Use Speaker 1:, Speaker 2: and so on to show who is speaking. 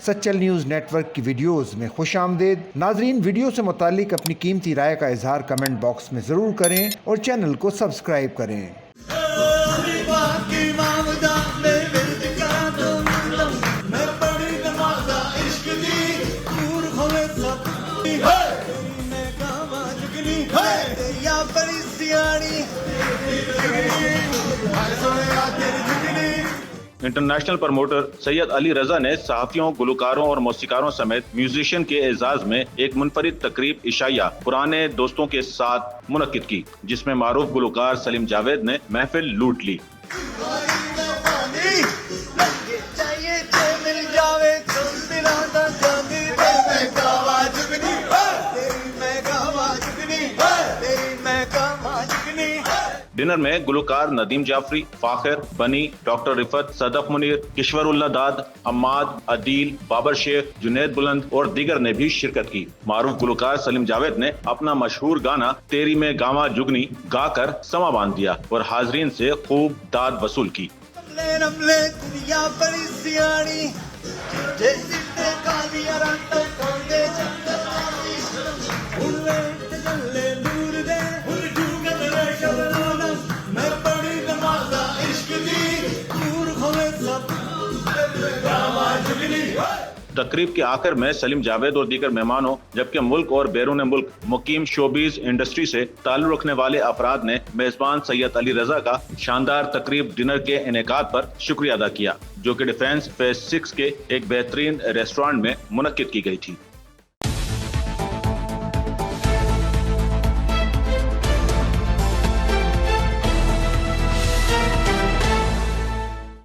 Speaker 1: Sachal news network की videos में खुशामदीद। नाजरीन, वीडियो से मुतालिक अपनी कीमती राय का इजहार कमेंट बॉक्स में ज़रूर करें और चैनल को सब्सक्राइब करें।
Speaker 2: इंटरनेशनल प्रमोटर सैयद अली रजा ने सहाफियों, गुलकारों और मौसीकारों समेत म्यूजिशियन के एजाज में एक मुनफरिद तकरीब इशाया पुराने दोस्तों के साथ मुनक्किद की, जिसमें मारूफ गुलकार सलीम जावेद ने महफिल लूट ली। डिनर में गुलकार नदीम जाफरी, फाखिर, बनी, डॉक्टर रिफत, सदफ मुनीर, किश्वरुल्लाह दाद, अम्माद, अदील, बाबर शेख, जुनैद बुलंद और दीगर ने भी शिरकत की। मारूफ गुलकार सलीम जावेद ने अपना मशहूर गाना तेरी में गावा जुगनी गाकर समा बांध दिया और हाजरीन से खूब दाद वसूल की। तकरीब के आखिर में सलीम जावेद और दीगर मेहमानों, जबकि मुल्क और बैरून मुल्क मुकीम शोबीज इंडस्ट्री से ताल्लुक रखने वाले अफराद ने मेजबान सैयद अली रजा का शानदार तकरीब डिनर के इनेकाद पर शुक्रिया अदा किया, जो कि डिफेंस फेज 6 के एक बेहतरीन रेस्टोरेंट में मुनक्किद की गई थी।